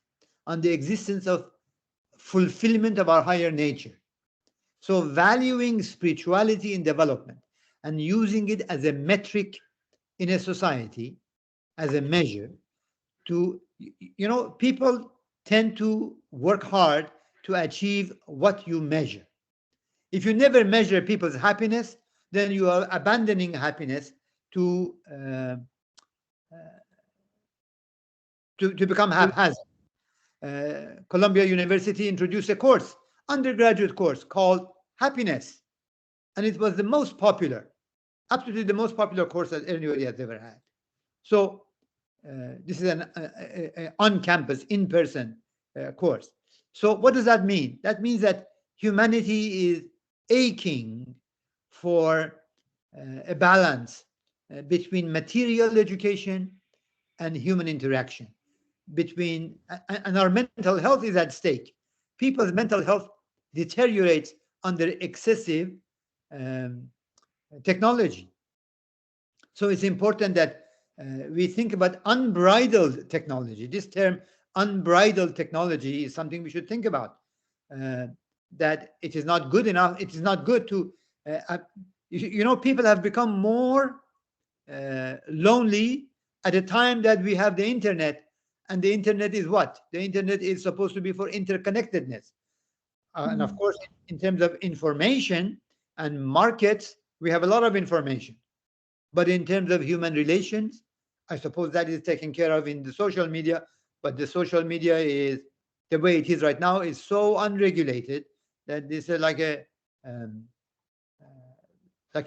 on the existence of fulfillment of our higher nature. So valuing spirituality in development and using it as a metric in a society, as a measure to, people tend to work hard to achieve what you measure. If you never measure people's happiness, then you are abandoning happiness to become haphazard. Columbia University introduced a course, undergraduate course called Happiness. And it was the most popular, absolutely the most popular course that anybody has ever had. So this is an on-campus, in-person course. So what does that mean? That means that humanity is aching for a balance between material education and human interaction, and our mental health is at stake. People's mental health deteriorates under excessive technology. So it's important that we think about unbridled technology. This term, unbridled technology, is something we should think about. That it is not good enough. It is not good to, people have become more lonely at the time that we have the internet. And the internet is what? The internet is supposed to be for interconnectedness. And of course, in terms of information and markets, we have a lot of information. But in terms of human relations, I suppose that is taken care of in the social media. But the social media is, the way it is right now, is so unregulated that this is like a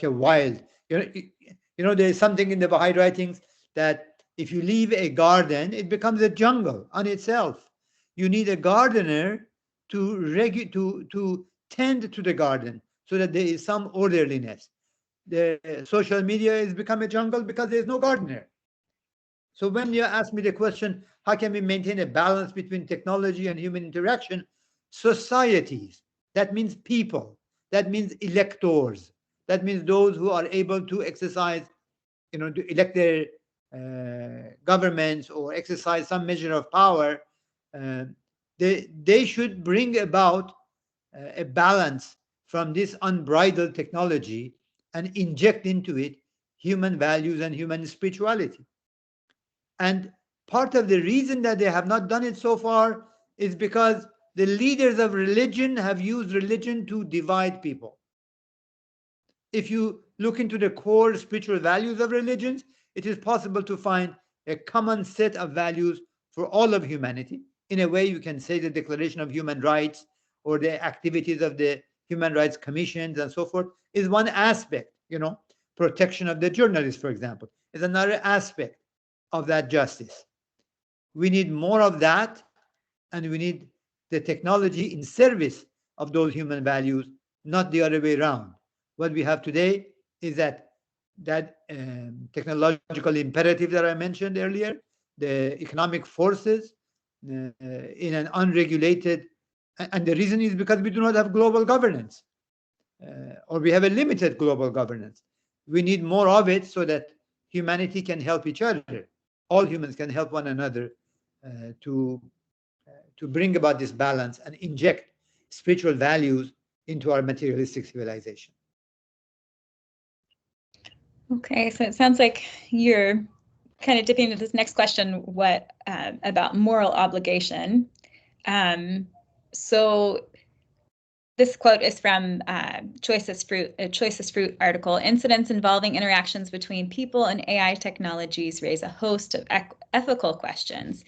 wild. There's something in the Baha'i writings that if you leave a garden, it becomes a jungle on itself. You need a gardener to tend to the garden so that there is some orderliness. The social media has become a jungle because there's no gardener. So when you ask me the question, how can we maintain a balance between technology and human interaction? Societies, that means people, that means electors, that means those who are able to exercise, to elect their governments or exercise some measure of power. They should bring about a balance from this unbridled technology and inject into it human values and human spirituality. And part of the reason that they have not done it so far is because the leaders of religion have used religion to divide people. If you look into the core spiritual values of religions, it is possible to find a common set of values for all of humanity. In a way, you can say the Declaration of Human Rights or the activities of the Human Rights Commissions and so forth is one aspect. Protection of the journalists, for example, is another aspect of that justice. We need more of that, and we need the technology in service of those human values, not the other way around. What we have today is that technological imperative that I mentioned earlier, the economic forces in an unregulated, and the reason is because we do not have global governance, or we have a limited global governance. We need more of it so that humanity can help each other. All humans can help one another to bring about this balance and inject spiritual values into our materialistic civilization. Okay, so it sounds like you're kind of dipping into this next question, what about moral obligation. So this quote is from Choicest Fruit article. Incidents involving interactions between people and AI technologies raise a host of ethical questions.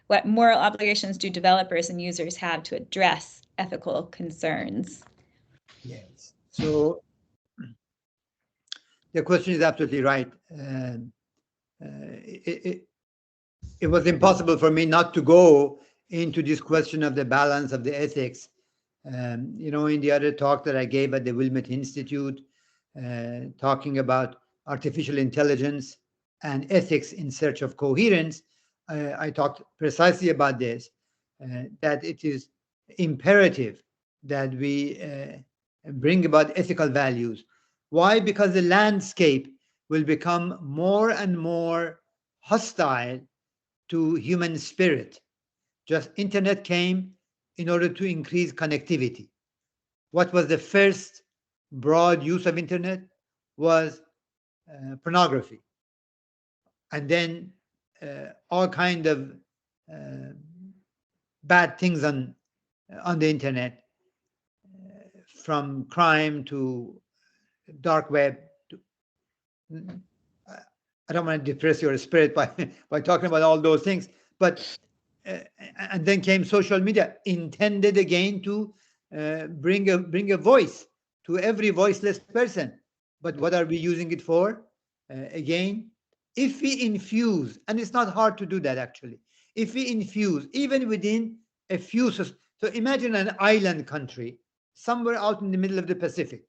What moral obligations do developers and users have to address ethical concerns? Yes. So the question is absolutely right. It was impossible for me not to go into this question of the balance of the ethics. In the other talk that I gave at the Wilmette Institute, talking about artificial intelligence and ethics in search of coherence, I talked precisely about this, that it is imperative that we bring about ethical values. Why? Because the landscape will become more and more hostile to human spirit. Just internet came in order to increase connectivity. What was the first broad use of internet? Was pornography. And then all kind of bad things on the internet, from crime to dark web. I don't want to depress your spirit by talking about all those things, but and then came social media, intended again to bring a voice to every voiceless person. But what are we using it for? Again, if we infuse, and it's not hard to do that actually, if we infuse even within a few, so imagine an island country somewhere out in the middle of the Pacific.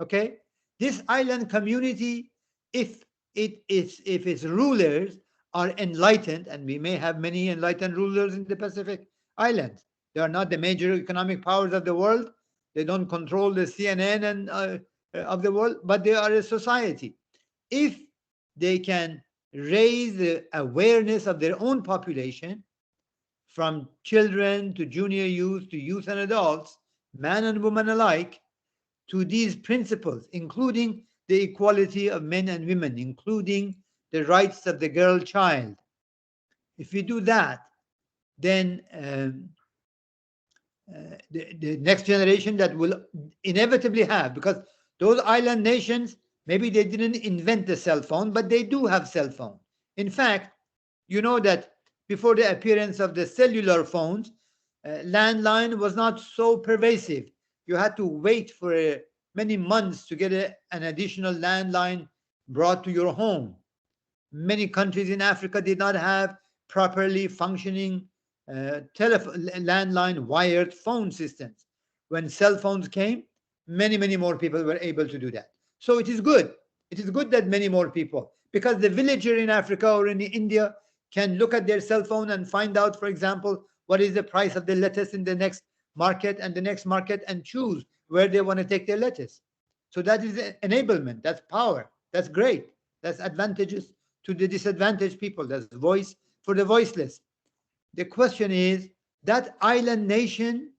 Okay, this island community, if its rulers are enlightened, and we may have many enlightened rulers in the Pacific Islands. They are not the major economic powers of the world. They don't control the CNN and of the world, but they are a society. If they can raise the awareness of their own population, from children to junior youth to youth and adults, man and woman alike, to these principles, including the equality of men and women, including the rights of the girl child. If we do that, then the next generation that will inevitably have, because those island nations, maybe they didn't invent the cell phone, but they do have cell phone. In fact, you know that before the appearance of the cellular phones, landline was not so pervasive. You had to wait for many months to get an additional landline brought to your home. Many countries in Africa did not have properly functioning landline wired phone systems. When cell phones came, many more people were able to do that. So it is good. It is good that many more people, because the villager in Africa or in India can look at their cell phone and find out, for example, what is the price of the lettuce in the next market and the next market, and choose where they want to take their lettuce. So that is enablement. That's power. That's great. That's advantageous to the disadvantaged people. That's voice for the voiceless. The question is, that island nation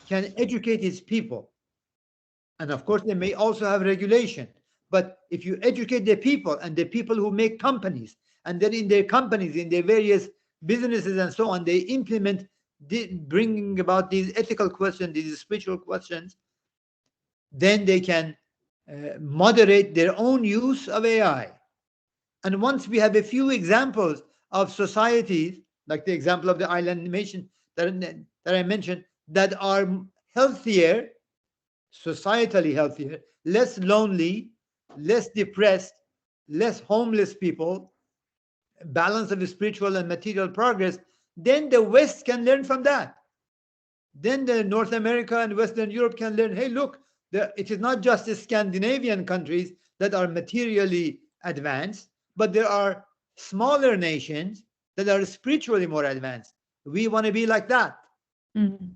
can educate its people. And of course, they may also have regulation. But if you educate the people, and the people who make companies, and then in their companies, in their various businesses and so on, they implement bringing about these ethical questions, these spiritual questions, then they can moderate their own use of AI. And once we have a few examples of societies, like the example of the island nation that I mentioned, that are healthier, societally healthier, less lonely, less depressed, less homeless people, balance of the spiritual and material progress, then the West can learn from that. Then the North America and Western Europe can learn, hey, look, it is not just the Scandinavian countries that are materially advanced, but there are smaller nations that are spiritually more advanced. We want to be like that. Mm-hmm.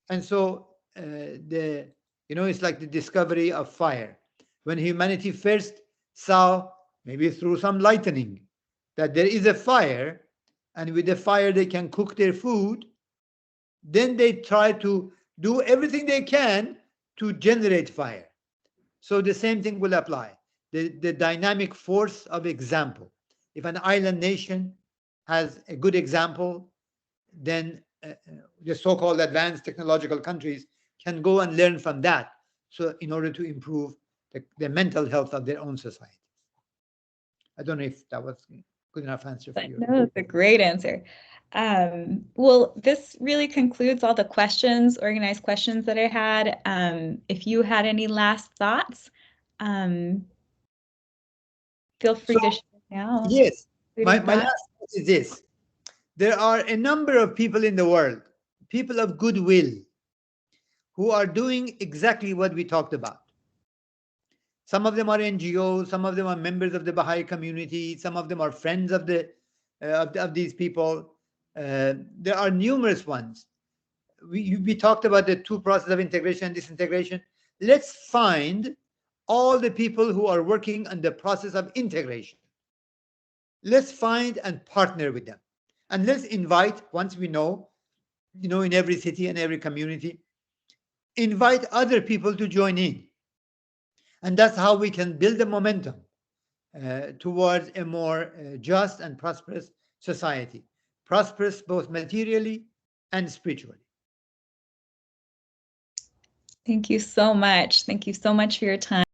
And so it's like the discovery of fire. When humanity first saw, maybe through some lightning, that there is a fire, and with the fire they can cook their food, then they try to do everything they can to generate fire. So the same thing will apply. The dynamic force of example. If an island nation has a good example, then the so-called advanced technological countries can go and learn from that. So in order to improve the mental health of their own societies. I don't know if that was a good enough answer for you. No, that's a great answer. Well, this really concludes all the questions, organized questions that I had. If you had any last thoughts, feel free to share now. Yes, my last thought is this. There are a number of people in the world, people of goodwill, who are doing exactly what we talked about. Some of them are NGOs, some of them are members of the Baha'i community, some of them are friends of these people. There are numerous ones. We talked about the two processes of integration and disintegration. Let's find all the people who are working on the process of integration. Let's find and partner with them. And let's invite, once we know, in every city and every community, invite other people to join in. And that's how we can build a momentum towards a more just and prosperous society. Prosperous both materially and spiritually. Thank you so much. Thank you so much for your time.